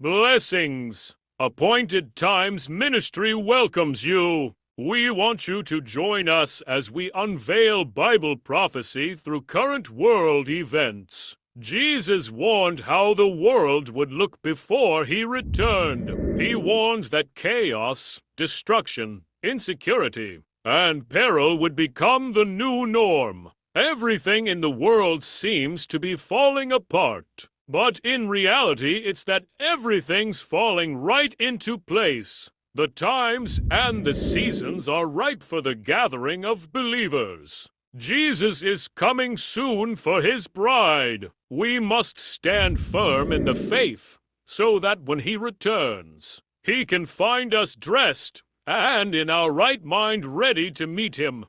Blessings! Appointed Times Ministry welcomes you. We want you to join us as we unveil Bible prophecy through current world events. Jesus warned how the world would look before he returned. He warned that chaos, destruction, insecurity, and peril would become the new norm. Everything in the world seems to be falling apart. But in reality, it's that everything's falling right into place. The times and the seasons are ripe for the gathering of believers. Jesus is coming soon for his bride. We must stand firm in the faith so that when he returns, he can find us dressed and in our right mind ready to meet him.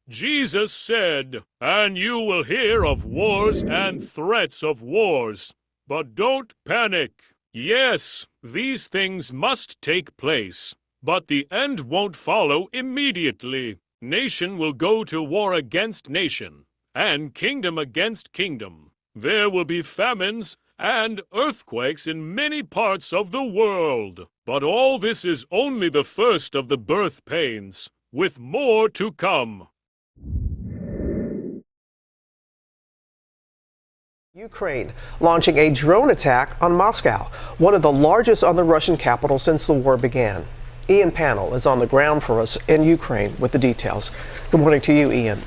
Jesus said, "And you will hear of wars and threats of wars. But don't panic. Yes, these things must take place, but the end won't follow immediately. Nation will go to war against nation, and kingdom against kingdom. There will be famines and earthquakes in many parts of the world. But all this is only the first of the birth pains, with more to come." Ukraine launching a drone attack on Moscow, one of the largest on the Russian capital since the war began. Ian Pannell is on the ground for us in Ukraine with the details. Good morning to you, Ian.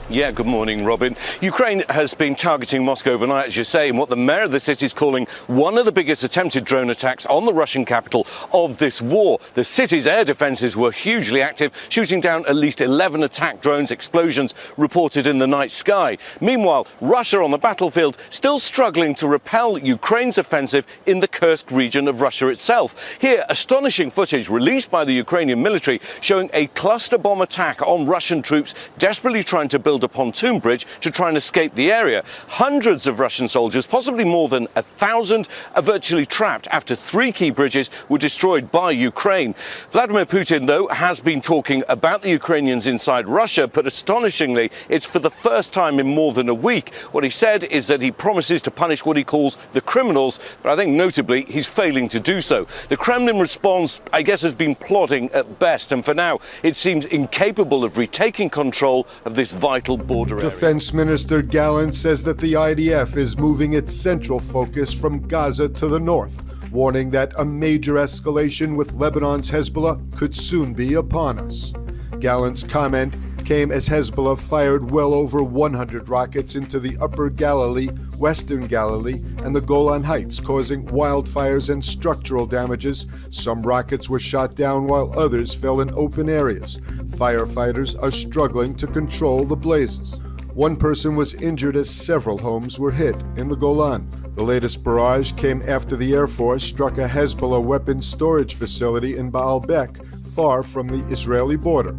Yeah, good morning, Robin. Ukraine has been targeting Moscow overnight, as you say, in what the mayor of the city is calling one of the biggest attempted drone attacks on the Russian capital of this war. The city's air defenses were hugely active, shooting down at least 11 attack drones, explosions reported in the night sky. Meanwhile, Russia on the battlefield still struggling to repel Ukraine's offensive in the Kursk region of Russia itself. Here, astonishing footage released by the Ukrainian military showing a cluster bomb attack on Russian troops desperately trying to build a pontoon bridge to try and escape the area. Hundreds of Russian soldiers, possibly more than 1,000, are virtually trapped after 3 key bridges were destroyed by Ukraine. Vladimir Putin, though, has been talking about the Ukrainians inside Russia, but astonishingly, it's for the first time in more than a week. What he said is that he promises to punish what he calls the criminals, but I think notably he's failing to do so. The Kremlin response, I guess, has been plodding at best, and for now it seems incapable of retaking control of this vital border area. Defense Minister Gallant says that the IDF is moving its central focus from Gaza to the north, warning that a major escalation with Lebanon's Hezbollah could soon be upon us. Gallant's comment came as Hezbollah fired well over 100 rockets into the Upper Galilee, Western Galilee, and the Golan Heights, causing wildfires and structural damages. Some rockets were shot down while others fell in open areas. Firefighters are struggling to control the blazes. One person was injured as several homes were hit in the Golan. The latest barrage came after the Air Force struck a Hezbollah weapons storage facility in Baalbek, far from the Israeli border.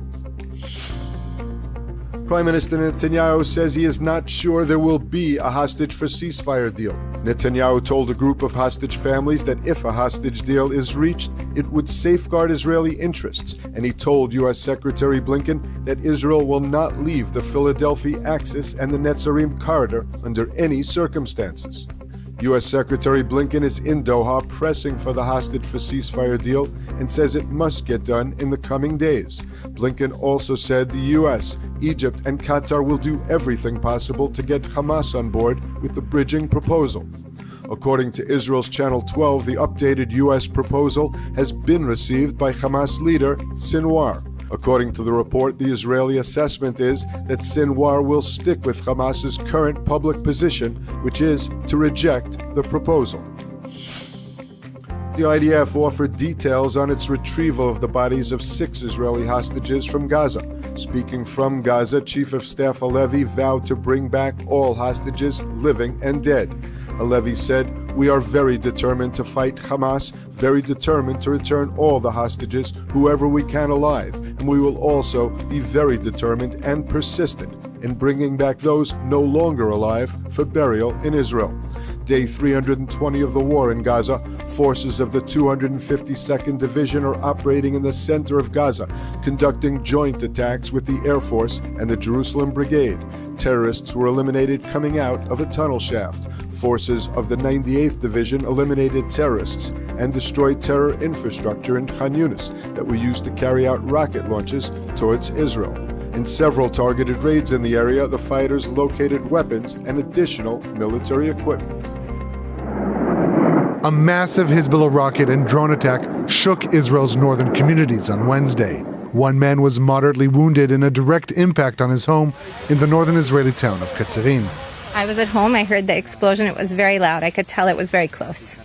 Prime Minister Netanyahu says he is not sure there will be a hostage for ceasefire deal. Netanyahu told a group of hostage families that if a hostage deal is reached, it would safeguard Israeli interests, and he told U.S. Secretary Blinken that Israel will not leave the Philadelphia axis and the Netzarim corridor under any circumstances. U.S. Secretary Blinken is in Doha pressing for the hostage for ceasefire deal and says it must get done in the coming days. Blinken also said the U.S., Egypt, and Qatar will do everything possible to get Hamas on board with the bridging proposal. According to Israel's Channel 12, the updated U.S. proposal has been received by Hamas leader Sinwar. According to the report, the Israeli assessment is that Sinwar will stick with Hamas's current public position, which is to reject the proposal. The IDF offered details on its retrieval of the bodies of 6 Israeli hostages from Gaza. Speaking from Gaza, Chief of Staff Halevi vowed to bring back all hostages, living and dead. Halevi said, "We are very determined to fight Hamas, very determined to return all the hostages, whoever we can alive, and we will also be very determined and persistent in bringing back those no longer alive for burial in Israel." Day 320 of the war in Gaza, forces of the 252nd Division are operating in the center of Gaza, conducting joint attacks with the Air Force and the Jerusalem Brigade. Terrorists were eliminated coming out of a tunnel shaft. Forces of the 98th Division eliminated terrorists and destroyed terror infrastructure in Khan Yunis that were used to carry out rocket launches towards Israel. In several targeted raids in the area, the fighters located weapons and additional military equipment. A massive Hezbollah rocket and drone attack shook Israel's northern communities on Wednesday. One man was moderately wounded in a direct impact on his home in the northern Israeli town of Katzerin. I was at home. I heard the explosion. It was very loud. I could tell it was very close.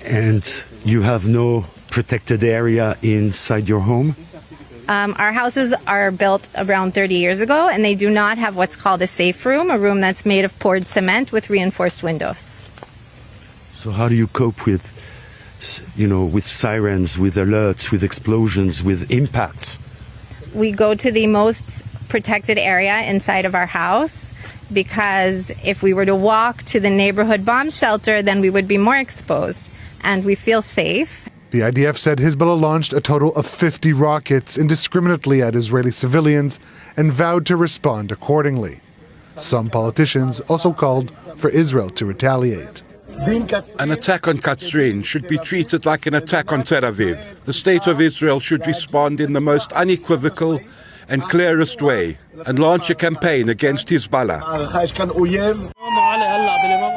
And you have no protected area inside your home? Our houses are built around 30 years ago, and they do not have what's called a safe room, a room that's made of poured cement with reinforced windows. So how do you cope with, with sirens, with alerts, with explosions, with impacts? We go to the most protected area inside of our house, because if we were to walk to the neighborhood bomb shelter, then we would be more exposed, and we feel safe. The IDF said Hezbollah launched a total of 50 rockets indiscriminately at Israeli civilians and vowed to respond accordingly. Some politicians also called for Israel to retaliate. An attack on Katzerin should be treated like an attack on Tel Aviv. The state of Israel should respond in the most unequivocal and clearest way and launch a campaign against Hezbollah.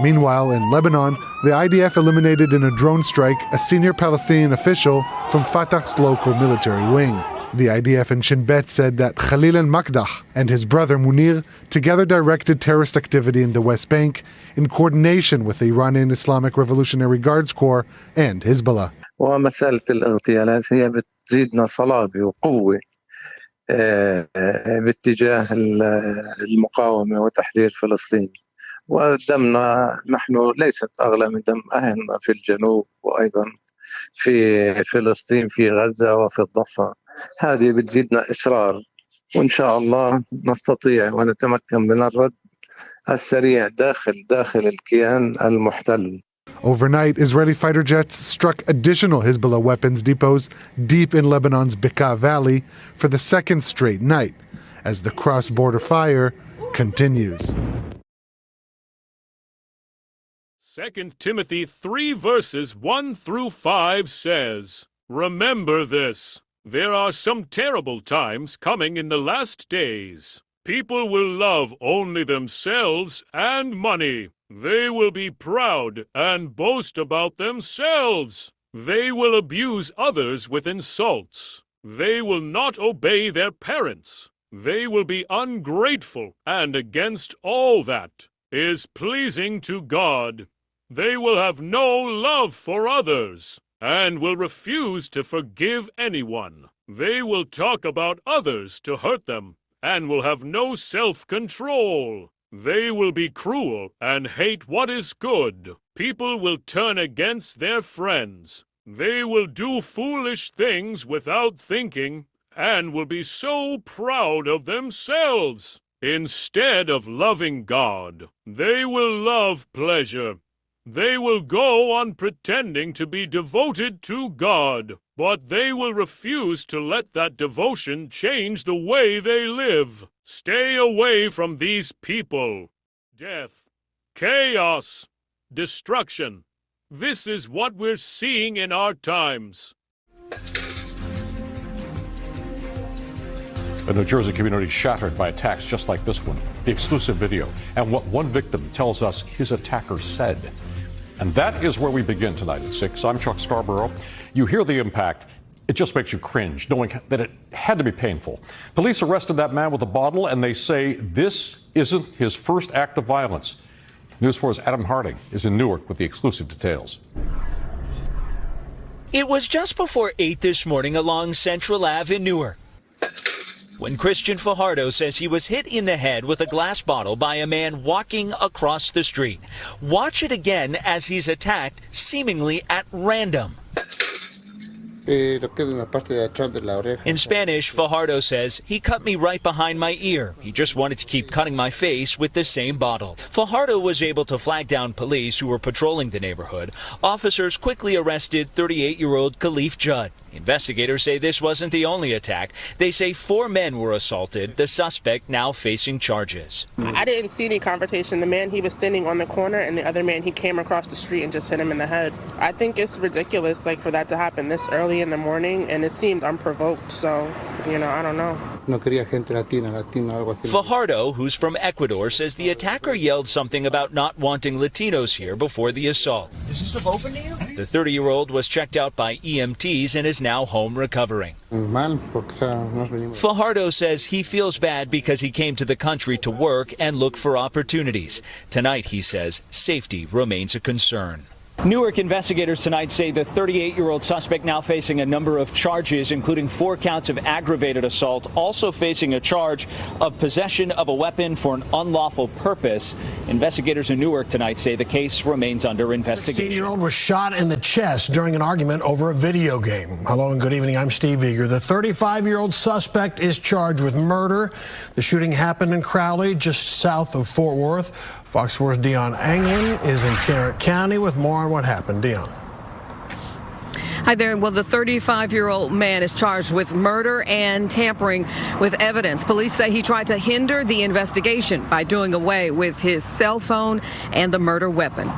Meanwhile, in Lebanon, the IDF eliminated in a drone strike a senior Palestinian official from Fatah's local military wing. The IDF in Shin Bet said that Khalil al-Makdah and his brother Munir together directed terrorist activity in the West Bank in coordination with the Iranian Islamic Revolutionary Guards Corps and Hezbollah. ومسألة الاغتيالات هي بتزيدنا صلابة وقوة باتجاه المقاومة وتحرير فلسطين. ودمنا نحن ليست أغلى من دم أهلنا في الجنوب وأيضا في فلسطين في غزة وفي الضفة. هذه بتزيدنا إصرار وإن شاء الله نستطيع ونتمكن من الرد السريع داخل الكيان المحتل. Overnight, Israeli fighter jets struck additional Hezbollah weapons depots deep in Lebanon's Bekaa Valley for the second straight night, as the cross-border fire continues. 2 Timothy 3 verses 1 through 5 says, "Remember this, there are some terrible times coming in the last days. People will love only themselves and money. They will be proud and boast about themselves. They will abuse others with insults. They will not obey their parents. They will be ungrateful and against all that is pleasing to God. They will have no love for others and will refuse to forgive anyone. They will talk about others to hurt them and will have no self-control. They will be cruel and hate what is good. People will turn against their friends. They will do foolish things without thinking and will be so proud of themselves. Instead of loving God, they will love pleasure. They will go on pretending to be devoted to God, but they will refuse to let that devotion change the way they live. Stay away from these people. Death, chaos, destruction. This is what we're seeing in our times." A New Jersey community shattered by attacks just like this one. The exclusive video and what one victim tells us his attacker said. And that is where we begin tonight at 6. I'm Chuck Scarborough. You hear the impact. It just makes you cringe, knowing that it had to be painful. Police arrested that man with a bottle, and they say this isn't his first act of violence. News 4's Adam Harding is in Newark with the exclusive details. It was just before 8 this morning along Central Ave in Newark when Christian Fajardo says he was hit in the head with a glass bottle by a man walking across the street. Watch it again as he's attacked seemingly at random. In Spanish, Fajardo says, he cut me right behind my ear. He just wanted to keep cutting my face with the same bottle. Fajardo was able to flag down police who were patrolling the neighborhood. Officers quickly arrested 38-year-old Khalif Judd. Investigators say this wasn't the only attack. They say 4 men were assaulted, the suspect now facing charges. I didn't see any confrontation. The man, he was standing on the corner, and the other man, he came across the street and just hit him in the head. I think it's ridiculous, like, for that to happen this early in the morning, and it seemed unprovoked, so, I don't know. Fajardo, who's from Ecuador, says the attacker yelled something about not wanting Latinos here before the assault. Is this stuff open to you? The 30-year-old was checked out by EMTs and is now home recovering. Fajardo says he feels bad because he came to the country to work and look for opportunities. Tonight, he says, safety remains a concern. Newark investigators tonight say the 38-year-old suspect now facing a number of charges, including 4 counts of aggravated assault, also facing a charge of possession of a weapon for an unlawful purpose. Investigators in Newark tonight say the case remains under investigation. 16-year-old was shot in the chest during an argument over a video game. Hello and good evening. I'm Steve Eager. The 35-year-old suspect is charged with murder. The shooting happened in Crowley, just south of Fort Worth. Fox 4's Dion Anglin is in Tarrant County with more on what happened. Dion. Hi there. Well, the 35-year-old man is charged with murder and tampering with evidence. Police say he tried to hinder the investigation by doing away with his cell phone and the murder weapon.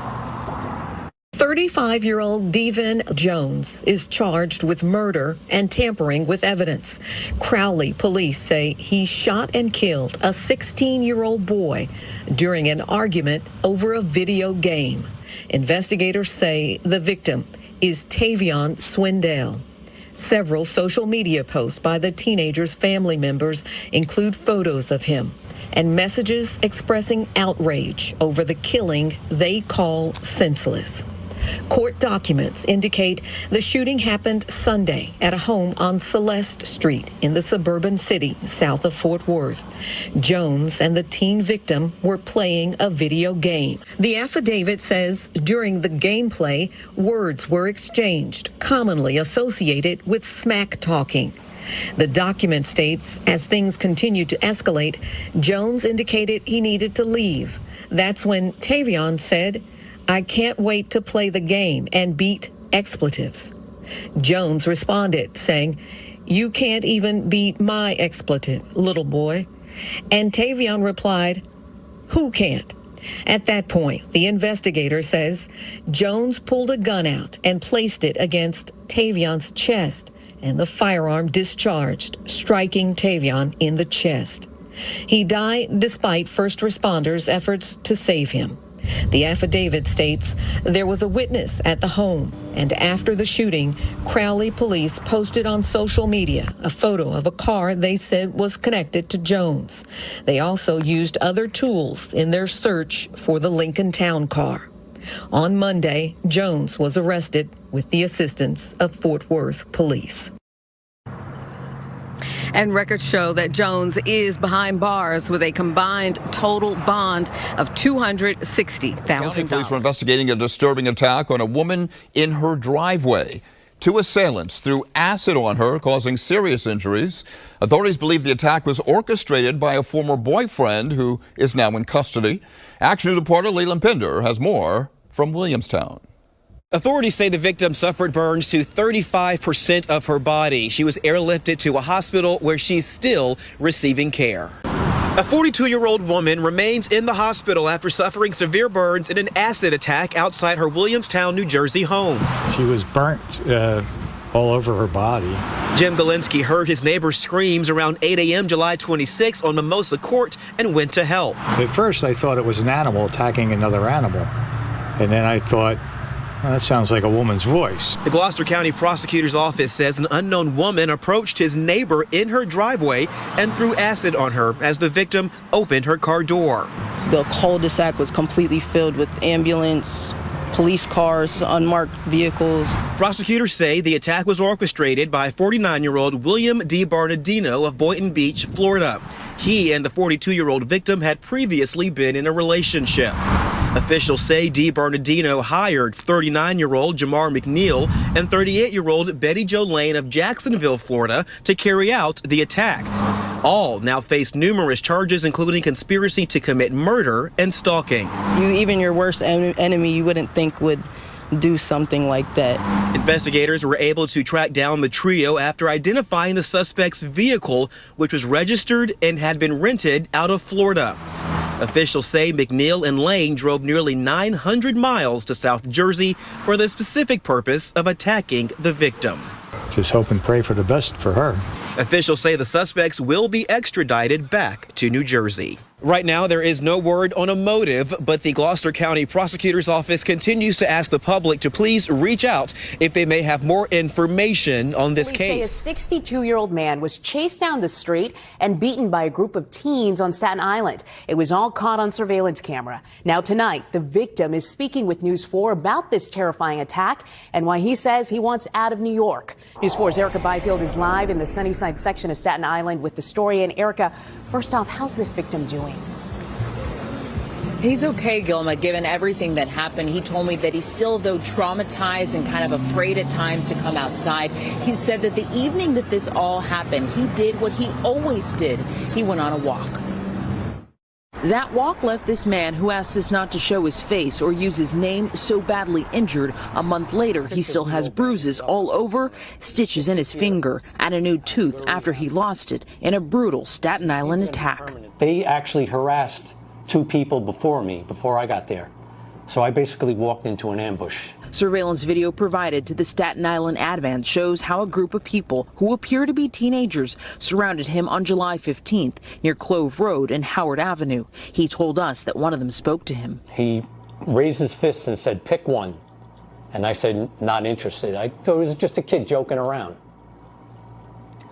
35-year-old Devin Jones is charged with murder and tampering with evidence. Crowley police say he shot and killed a 16-year-old boy during an argument over a video game. Investigators say the victim is Tavion Swindell. Several social media posts by the teenager's family members include photos of him and messages expressing outrage over the killing they call senseless. Court documents indicate the shooting happened Sunday at a home on Celeste Street in the suburban city south of Fort Worth. Jones and the teen victim were playing a video game. The affidavit says during the gameplay, words were exchanged, commonly associated with smack talking. The document states, as things continued to escalate, Jones indicated he needed to leave. That's when Tavion said, "I can't wait to play the game," and beat expletives. Jones responded, saying, "You can't even beat my expletive, little boy." And Tavion replied, "Who can't?" At that point, the investigator says Jones pulled a gun out and placed it against Tavion's chest, and the firearm discharged, striking Tavion in the chest. He died despite first responders' efforts to save him. The affidavit states there was a witness at the home, and after the shooting, Crowley police posted on social media a photo of a car they said was connected to Jones. They also used other tools in their search for the Lincoln Town car. On Monday, Jones was arrested with the assistance of Fort Worth police. And records show that Jones is behind bars with a combined total bond of $260,000. Police were investigating a disturbing attack on a woman in her driveway. 2 assailants threw acid on her, causing serious injuries. Authorities believe the attack was orchestrated by a former boyfriend who is now in custody. Action News reporter Leland Pinder has more from Williamstown. Authorities say the victim suffered burns to 35% of her body. She was airlifted to a hospital where she's still receiving care. A 42-year-old woman remains in the hospital after suffering severe burns in an acid attack outside her Williamstown, New Jersey home. She was burnt all over her body. Jim Galinsky heard his neighbor's screams around 8 a.m. July 26 on Mimosa Court and went to help. At first, I thought it was an animal attacking another animal. And then I thought, well, that sounds like a woman's voice. The Gloucester County Prosecutor's Office says an unknown woman approached his neighbor in her driveway and threw acid on her as the victim opened her car door. The cul-de-sac was completely filled with ambulance, police cars, unmarked vehicles. Prosecutors say the attack was orchestrated by 49-year-old William D. Bernardino of Boynton Beach, Florida. He and the 42-year-old victim had previously been in a relationship. Officials say DiBernardino hired 39-year-old Jamar McNeil and 38-year-old Betty Jo Lane of Jacksonville, Florida, to carry out the attack. All now face numerous charges, including conspiracy to commit murder and stalking. Even your worst enemy, you wouldn't think would do something like that. Investigators were able to track down the trio after identifying the suspect's vehicle, which was registered and had been rented out of Florida. Officials say McNeil and Lane drove nearly 900 miles to South Jersey for the specific purpose of attacking the victim. Just hope and pray for the best for her. Officials say the suspects will be extradited back to New Jersey. Right now, there is no word on a motive, but the Gloucester County Prosecutor's Office continues to ask the public to please reach out if they may have more information on this case. Say a 62-year-old man was chased down the street and beaten by a group of teens on Staten Island. It was all caught on surveillance camera. Now tonight, the victim is speaking with News 4 about this terrifying attack and why he says he wants out of New York. News 4's Erica Byfield is live in the Sunnyside section of Staten Island with the story. And Erica, first off, how's this victim doing? He's okay, Gilma, given everything that happened. He told me that he's still, though, traumatized and kind of afraid at times to come outside. He said that the evening that this all happened, he did what he always did. He went on a walk. That walk left this man, who asked us not to show his face or use his name, so badly injured. A month later, he still has bruises all over, stitches in his finger, and a new tooth after he lost it in a brutal Staten Island attack. They actually harassed two people before I got there. So I basically walked into an ambush. Surveillance video provided to the Staten Island Advance shows how a group of people who appear to be teenagers surrounded him on July 15th near Clove Road and Howard Avenue. He told us that one of them spoke to him. He raised his fists and said, "Pick one." And I said, "Not interested." I thought it was just a kid joking around.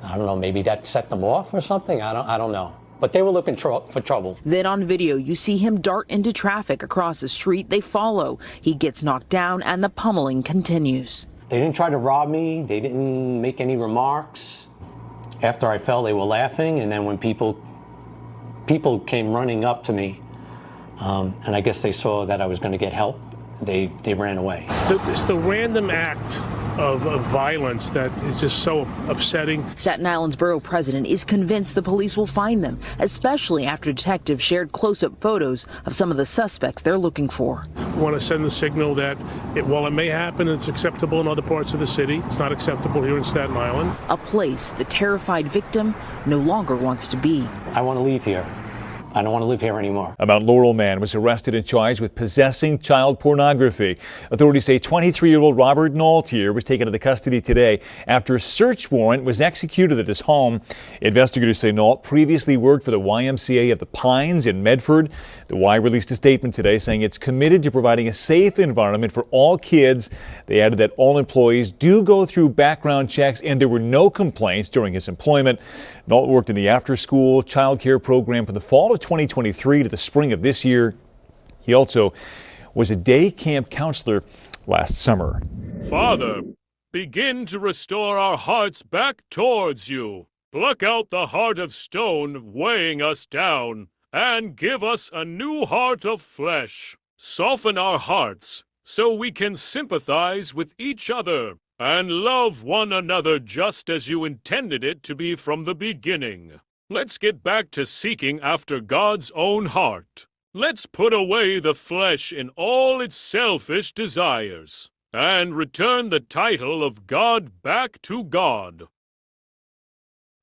I don't know, maybe that set them off or something. I don't know. But they were looking for trouble. Then on video, you see him dart into traffic across the street. They follow. He gets knocked down and the pummeling continues. They didn't try to rob me. They didn't make any remarks. After I fell, they were laughing. And then when people came running up to me, and I guess they saw that I was going to get help, they ran away. It's the random act of violence that is just so upsetting. Staten Island's borough president is convinced the police will find them, especially after detectives shared close-up photos of some of the suspects they're looking for. We want to send the signal that while it may happen, it's acceptable in other parts of the city. It's not acceptable here in Staten Island. A place the terrified victim no longer wants to be. I want to leave here. I don't want to live here anymore. A Mount Laurel man was arrested and charged with possessing child pornography. Authorities say 23-year-old Robert Naltier was taken into custody today after a search warrant was executed at his home. Investigators say Nault previously worked for the YMCA of the Pines in Medford. The Y released a statement today saying it's committed to providing a safe environment for all kids. They added that all employees do go through background checks and there were no complaints during his employment. Nault worked in the after-school child care program from the fall of 2023 to the spring of this year. He also was a day camp counselor last summer. Father, begin to restore our hearts back towards you. Pluck out the heart of stone weighing us down, and give us a new heart of flesh. Soften our hearts so we can sympathize with each other and love one another just as you intended it to be from the beginning. Let's get back to seeking after God's own heart. Let's put away the flesh in all its selfish desires and return the title of God back to God.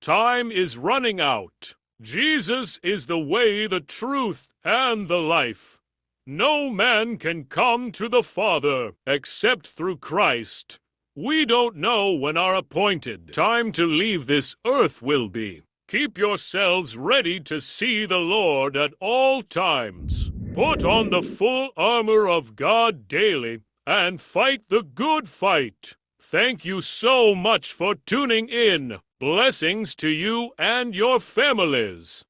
Time is running out. Jesus is the way, the truth, and the life. No man can come to the Father except through Christ. We don't know when our appointed time to leave this earth will be. Keep yourselves ready to see the Lord at all times. Put on the full armor of God daily and fight the good fight. Thank you so much for tuning in. Blessings to you and your families.